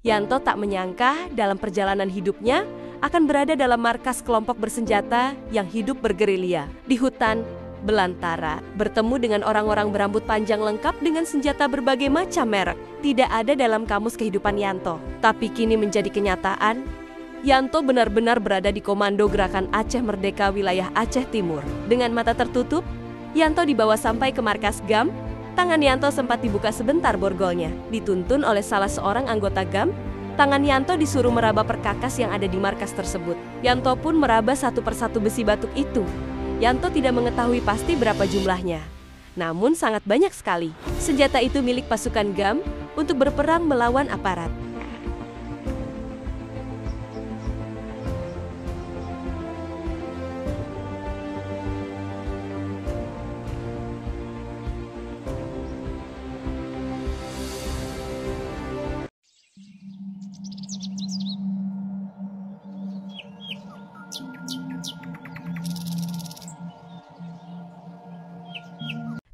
Yanto tak menyangka dalam perjalanan hidupnya akan berada dalam markas kelompok bersenjata yang hidup bergerilya di hutan belantara, bertemu dengan orang-orang berambut panjang lengkap dengan senjata berbagai macam merek. Tidak ada dalam kamus kehidupan Yanto, tapi kini menjadi kenyataan. Yanto benar-benar berada di Komando Gerakan Aceh Merdeka wilayah Aceh Timur. Dengan mata tertutup, Yanto dibawa sampai ke markas GAM. Tangan Yanto sempat dibuka sebentar borgolnya. Dituntun oleh salah seorang anggota GAM, tangan Yanto disuruh meraba perkakas yang ada di markas tersebut. Yanto pun meraba satu persatu besi batuk itu. Yanto tidak mengetahui pasti berapa jumlahnya. Namun sangat banyak sekali. Senjata itu milik pasukan GAM untuk berperang melawan aparat.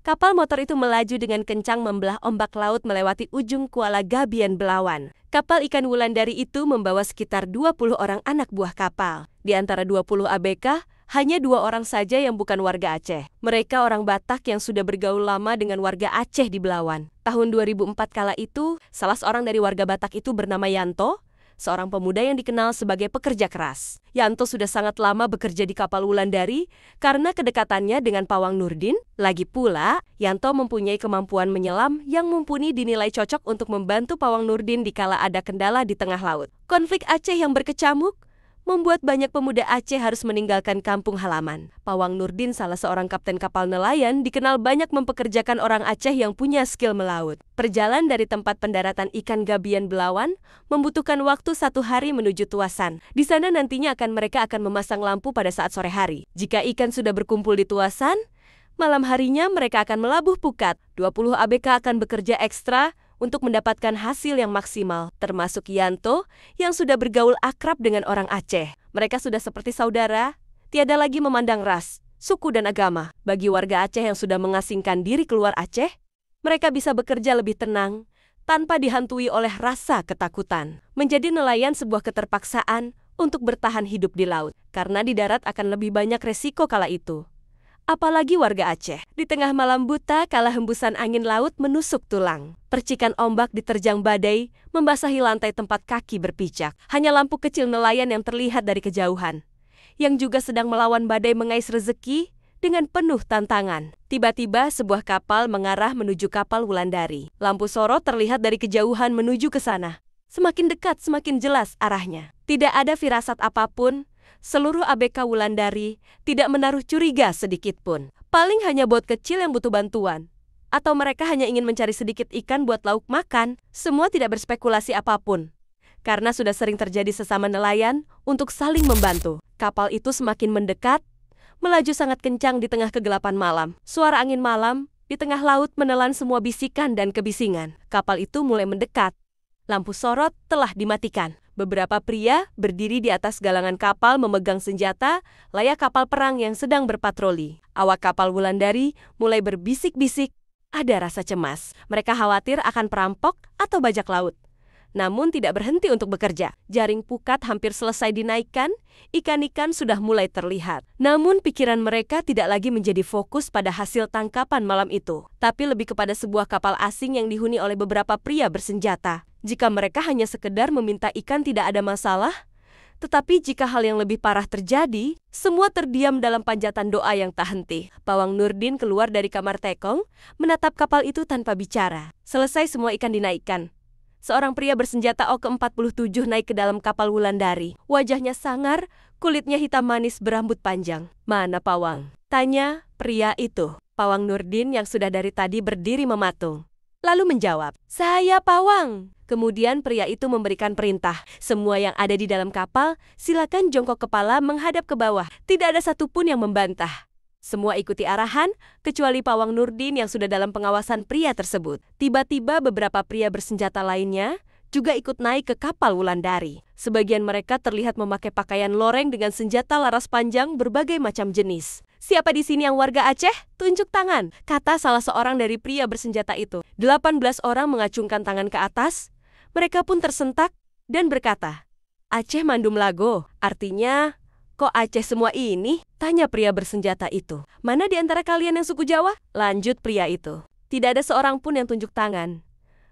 Kapal motor itu melaju dengan kencang membelah ombak laut melewati ujung Kuala Gabian Belawan. Kapal ikan Wulandari itu membawa sekitar 20 orang anak buah kapal. Di antara 20 ABK, hanya 2 orang saja yang bukan warga Aceh. Mereka orang Batak yang sudah bergaul lama dengan warga Aceh di Belawan. Tahun 2004 kala itu, salah seorang dari warga Batak itu bernama Yanto, seorang pemuda yang dikenal sebagai pekerja keras. Yanto sudah sangat lama bekerja di kapal Wulandari karena kedekatannya dengan Pawang Nurdin. Lagi pula, Yanto mempunyai kemampuan menyelam yang mumpuni dinilai cocok untuk membantu Pawang Nurdin dikala ada kendala di tengah laut. Konflik Aceh yang berkecamuk membuat banyak pemuda Aceh harus meninggalkan kampung halaman. Pawang Nurdin, salah seorang kapten kapal nelayan, dikenal banyak mempekerjakan orang Aceh yang punya skill melaut. Perjalanan dari tempat pendaratan ikan Gabian Belawan membutuhkan waktu 1 hari menuju Tuasan. Di sana nantinya mereka akan memasang lampu pada saat sore hari. Jika ikan sudah berkumpul di Tuasan, malam harinya mereka akan melabuh pukat. 20 ABK akan bekerja ekstra untuk mendapatkan hasil yang maksimal, termasuk Yanto yang sudah bergaul akrab dengan orang Aceh. Mereka sudah seperti saudara, tiada lagi memandang ras, suku dan agama. Bagi warga Aceh yang sudah mengasingkan diri keluar Aceh, mereka bisa bekerja lebih tenang, tanpa dihantui oleh rasa ketakutan. Menjadi nelayan sebuah keterpaksaan untuk bertahan hidup di laut, karena di darat akan lebih banyak resiko kala itu. Apalagi warga Aceh. Di tengah malam buta kala hembusan angin laut menusuk tulang. Percikan ombak diterjang badai membasahi lantai tempat kaki berpijak. Hanya lampu kecil nelayan yang terlihat dari kejauhan, yang juga sedang melawan badai mengais rezeki dengan penuh tantangan. Tiba-tiba sebuah kapal mengarah menuju kapal Wulandari. Lampu sorot terlihat dari kejauhan menuju ke sana. Semakin dekat semakin jelas arahnya. Tidak ada firasat apapun. Seluruh ABK Wulandari tidak menaruh curiga sedikit pun. Paling hanya bot kecil yang butuh bantuan. Atau mereka hanya ingin mencari sedikit ikan buat lauk makan. Semua tidak berspekulasi apapun. Karena sudah sering terjadi sesama nelayan untuk saling membantu. Kapal itu semakin mendekat, melaju sangat kencang di tengah kegelapan malam. Suara angin malam di tengah laut menelan semua bisikan dan kebisingan. Kapal itu mulai mendekat. Lampu sorot telah dimatikan. Beberapa pria berdiri di atas galangan kapal memegang senjata, layak kapal perang yang sedang berpatroli. Awak kapal Wulandari mulai berbisik-bisik. Ada rasa cemas. Mereka khawatir akan perampok atau bajak laut. Namun tidak berhenti untuk bekerja. Jaring pukat hampir selesai dinaikkan, ikan-ikan sudah mulai terlihat. Namun pikiran mereka tidak lagi menjadi fokus pada hasil tangkapan malam itu, tapi lebih kepada sebuah kapal asing yang dihuni oleh beberapa pria bersenjata. Jika mereka hanya sekedar meminta ikan tidak ada masalah, tetapi jika hal yang lebih parah terjadi, semua terdiam dalam panjatan doa yang tak henti. Pawang Nurdin keluar dari kamar tekong, menatap kapal itu tanpa bicara. Selesai semua ikan dinaikkan. Seorang pria bersenjata OK-47 naik ke dalam kapal Wulandari. Wajahnya sangar, kulitnya hitam manis berambut panjang. "Mana Pawang?" tanya pria itu. Pawang Nurdin yang sudah dari tadi berdiri mematung, lalu menjawab, "Saya Pawang." Kemudian pria itu memberikan perintah. Semua yang ada di dalam kapal, silakan jongkok kepala menghadap ke bawah. Tidak ada satupun yang membantah. Semua ikuti arahan, kecuali Pawang Nurdin yang sudah dalam pengawasan pria tersebut. Tiba-tiba beberapa pria bersenjata lainnya juga ikut naik ke kapal Wulandari. Sebagian mereka terlihat memakai pakaian loreng dengan senjata laras panjang berbagai macam jenis. "Siapa di sini yang warga Aceh? Tunjuk tangan," kata salah seorang dari pria bersenjata itu. 18 orang mengacungkan tangan ke atas. Mereka pun tersentak dan berkata, "Aceh Mandum Lago, artinya, kok Aceh semua ini?" Tanya pria bersenjata itu. "Mana di antara kalian yang suku Jawa?" Lanjut pria itu. Tidak ada seorang pun yang tunjuk tangan.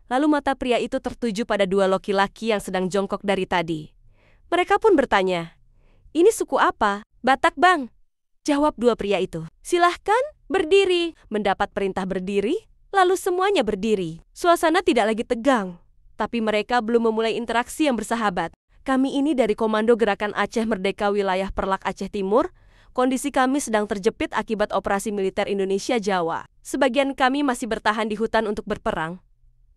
Lalu mata pria itu tertuju pada dua laki-laki yang sedang jongkok dari tadi. Mereka pun bertanya, "Ini suku apa?" "Batak, Bang," jawab dua pria itu. "Silahkan berdiri." Mendapat perintah berdiri, lalu semuanya berdiri. Suasana tidak lagi tegang, tapi mereka belum memulai interaksi yang bersahabat. "Kami ini dari Komando Gerakan Aceh Merdeka Wilayah Perlak Aceh Timur. Kondisi kami sedang terjepit akibat operasi militer Indonesia Jawa. Sebagian kami masih bertahan di hutan untuk berperang,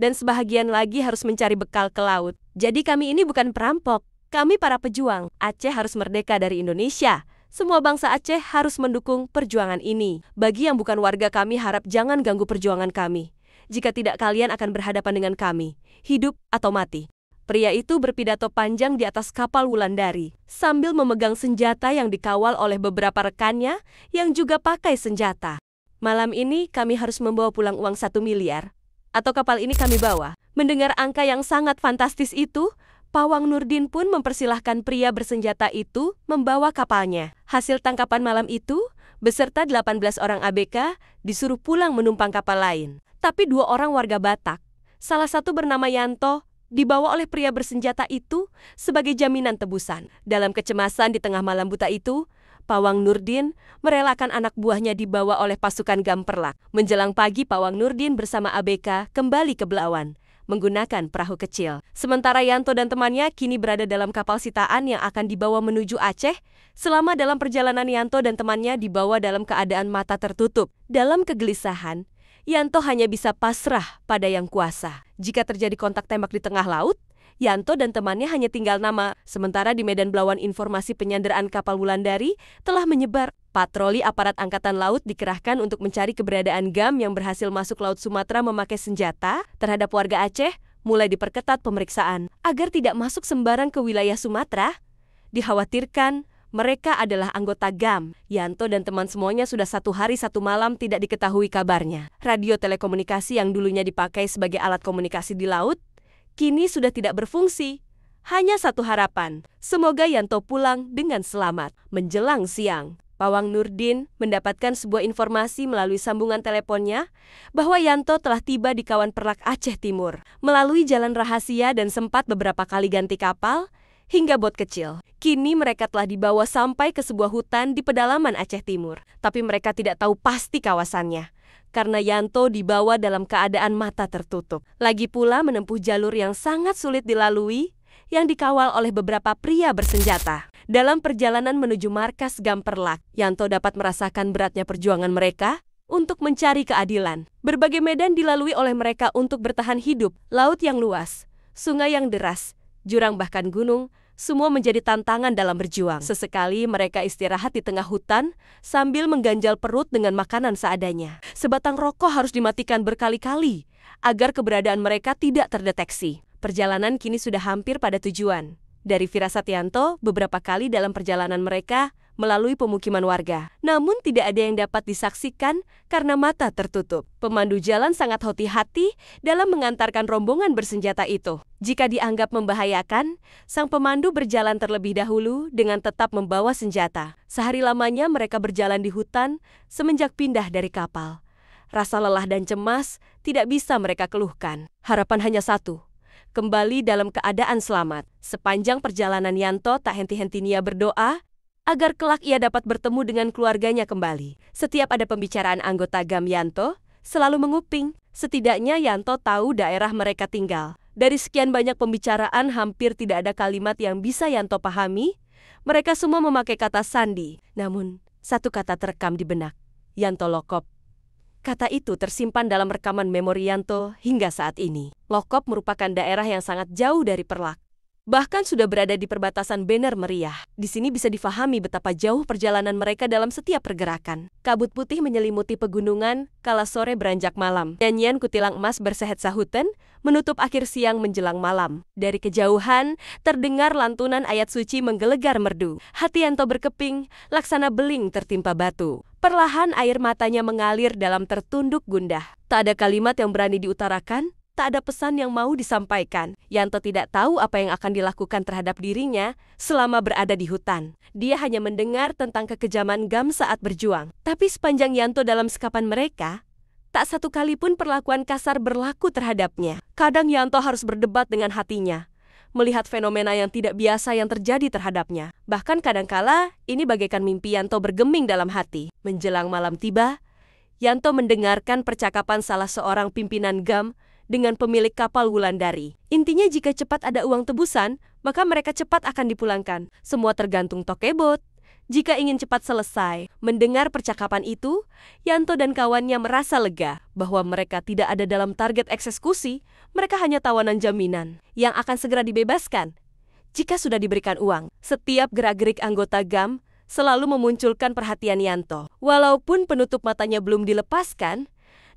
dan sebahagian lagi harus mencari bekal ke laut. Jadi kami ini bukan perampok. Kami para pejuang. Aceh harus merdeka dari Indonesia. Semua bangsa Aceh harus mendukung perjuangan ini. Bagi yang bukan warga kami harap jangan ganggu perjuangan kami. Jika tidak kalian akan berhadapan dengan kami, hidup atau mati." Pria itu berpidato panjang di atas kapal Wulandari, sambil memegang senjata yang dikawal oleh beberapa rekannya yang juga pakai senjata. "Malam ini kami harus membawa pulang uang 1 miliar. Atau kapal ini kami bawa." Mendengar angka yang sangat fantastis itu, Pawang Nurdin pun mempersilahkan pria bersenjata itu membawa kapalnya. Hasil tangkapan malam itu, beserta 18 orang ABK, disuruh pulang menumpang kapal lain. Tapi 2 orang warga Batak, salah satu bernama Yanto, dibawa oleh pria bersenjata itu sebagai jaminan tebusan. Dalam kecemasan di tengah malam buta itu, Pawang Nurdin merelakan anak buahnya dibawa oleh pasukan Gamperlak. Menjelang pagi, Pawang Nurdin bersama ABK kembali ke Belawan menggunakan perahu kecil. Sementara Yanto dan temannya kini berada dalam kapal sitaan yang akan dibawa menuju Aceh. Selama dalam perjalanan, Yanto dan temannya dibawa dalam keadaan mata tertutup. Dalam kegelisahan, Yanto hanya bisa pasrah pada Yang Kuasa. Jika terjadi kontak tembak di tengah laut, Yanto dan temannya hanya tinggal nama. Sementara di Medan Belawan, informasi penyanderaan kapal Wulandari telah menyebar. Patroli aparat Angkatan Laut dikerahkan untuk mencari keberadaan GAM yang berhasil masuk Laut Sumatera memakai senjata terhadap warga Aceh. Mulai diperketat pemeriksaan agar tidak masuk sembarang ke wilayah Sumatera. Dikhawatirkan mereka adalah anggota GAM. Yanto dan teman semuanya sudah 1 hari 1 malam tidak diketahui kabarnya. Radio telekomunikasi yang dulunya dipakai sebagai alat komunikasi di laut, kini sudah tidak berfungsi. Hanya satu harapan, semoga Yanto pulang dengan selamat. Menjelang siang, Pawang Nurdin mendapatkan sebuah informasi melalui sambungan teleponnya bahwa Yanto telah tiba di Kawan Perlak Aceh Timur melalui jalan rahasia dan sempat beberapa kali ganti kapal hingga bot kecil. Kini mereka telah dibawa sampai ke sebuah hutan di pedalaman Aceh Timur, tapi mereka tidak tahu pasti kawasannya karena Yanto dibawa dalam keadaan mata tertutup. Lagi pula menempuh jalur yang sangat sulit dilalui yang dikawal oleh beberapa pria bersenjata. Dalam perjalanan menuju markas Gamperlak, Yanto dapat merasakan beratnya perjuangan mereka untuk mencari keadilan. Berbagai medan dilalui oleh mereka untuk bertahan hidup. Laut yang luas, sungai yang deras, jurang bahkan gunung, semua menjadi tantangan dalam berjuang. Sesekali mereka istirahat di tengah hutan sambil mengganjal perut dengan makanan seadanya. Sebatang rokok harus dimatikan berkali-kali agar keberadaan mereka tidak terdeteksi. Perjalanan kini sudah hampir pada tujuan. Dari firasat Yanto, beberapa kali dalam perjalanan mereka melalui pemukiman warga. Namun tidak ada yang dapat disaksikan karena mata tertutup. Pemandu jalan sangat hati-hati dalam mengantarkan rombongan bersenjata itu. Jika dianggap membahayakan, sang pemandu berjalan terlebih dahulu dengan tetap membawa senjata. Sehari lamanya mereka berjalan di hutan semenjak pindah dari kapal. Rasa lelah dan cemas tidak bisa mereka keluhkan. Harapan hanya satu, kembali dalam keadaan selamat. Sepanjang perjalanan Yanto tak henti-hentinya berdoa agar kelak ia dapat bertemu dengan keluarganya kembali. Setiap ada pembicaraan anggota GAM Yanto selalu menguping. Setidaknya Yanto tahu daerah mereka tinggal. Dari sekian banyak pembicaraan hampir tidak ada kalimat yang bisa Yanto pahami. Mereka semua memakai kata sandi. Namun satu kata terekam di benak, Yanto Lokop. Kata itu tersimpan dalam rekaman memori Yanto hingga saat ini. Lokop merupakan daerah yang sangat jauh dari Perlak. Bahkan sudah berada di perbatasan Bener Meriah. Di sini bisa difahami betapa jauh perjalanan mereka dalam setiap pergerakan. Kabut putih menyelimuti pegunungan kala sore beranjak malam. Nyanyian kutilang emas bersehet sahutan menutup akhir siang menjelang malam. Dari kejauhan terdengar lantunan ayat suci menggelegar merdu. Hati Yanto berkeping, laksana beling tertimpa batu. Perlahan air matanya mengalir dalam tertunduk gundah. Tak ada kalimat yang berani diutarakan. tak ada pesan yang mau disampaikan. Yanto tidak tahu apa yang akan dilakukan terhadap dirinya selama berada di hutan. Dia hanya mendengar tentang kekejaman Gam saat berjuang. Tapi sepanjang Yanto dalam sekapan mereka, tak satu kali pun perlakuan kasar berlaku terhadapnya. Kadang Yanto harus berdebat dengan hatinya, melihat fenomena yang tidak biasa yang terjadi terhadapnya. Bahkan kadangkala, ini bagaikan mimpi Yanto bergeming dalam hati. Menjelang malam tiba, Yanto mendengarkan percakapan salah seorang pimpinan Gam dengan pemilik kapal Wulandari. Intinya jika cepat ada uang tebusan, maka mereka cepat akan dipulangkan. Semua tergantung Tokebot. Jika ingin cepat selesai, mendengar percakapan itu, Yanto dan kawannya merasa lega bahwa mereka tidak ada dalam target eksekusi, mereka hanya tawanan jaminan yang akan segera dibebaskan jika sudah diberikan uang. Setiap gerak-gerik anggota Gam selalu memunculkan perhatian Yanto. Walaupun penutup matanya belum dilepaskan,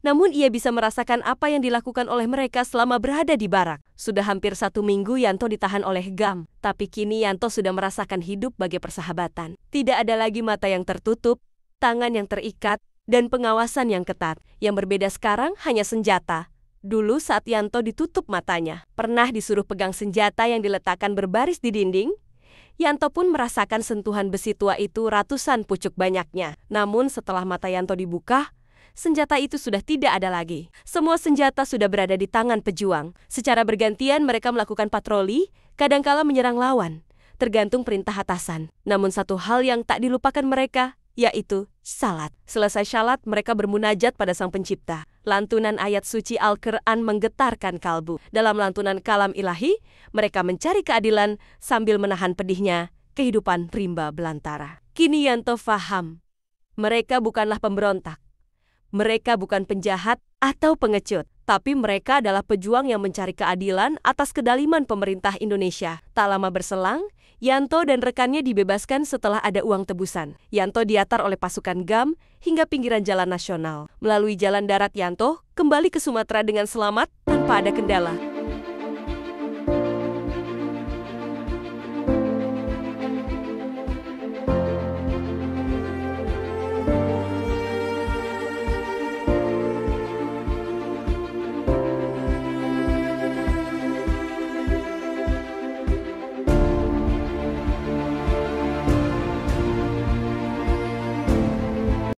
namun ia bisa merasakan apa yang dilakukan oleh mereka selama berada di barak. Sudah hampir 1 minggu Yanto ditahan oleh Gam, tapi kini Yanto sudah merasakan hidup bagai persahabatan. Tidak ada lagi mata yang tertutup, tangan yang terikat, dan pengawasan yang ketat. Yang berbeda sekarang hanya senjata. Dulu saat Yanto ditutup matanya, pernah disuruh pegang senjata yang diletakkan berbaris di dinding, Yanto pun merasakan sentuhan besi tua itu ratusan pucuk banyaknya. Namun setelah mata Yanto dibuka, senjata itu sudah tidak ada lagi. Semua senjata sudah berada di tangan pejuang. Secara bergantian mereka melakukan patroli, kadangkala menyerang lawan, tergantung perintah atasan. Namun satu hal yang tak dilupakan mereka, yaitu salat. Selesai salat, mereka bermunajat pada Sang Pencipta. Lantunan ayat suci Al-Quran menggetarkan kalbu. Dalam lantunan kalam ilahi, mereka mencari keadilan sambil menahan pedihnya kehidupan rimba belantara. Kini Yanto faham, mereka bukanlah pemberontak. Mereka bukan penjahat atau pengecut, tapi mereka adalah pejuang yang mencari keadilan atas kedaliman pemerintah Indonesia. Tak lama berselang, Yanto dan rekannya dibebaskan setelah ada uang tebusan. Yanto diantar oleh pasukan Gam hingga pinggiran jalan nasional. Melalui jalan darat Yanto kembali ke Sumatera dengan selamat tanpa ada kendala.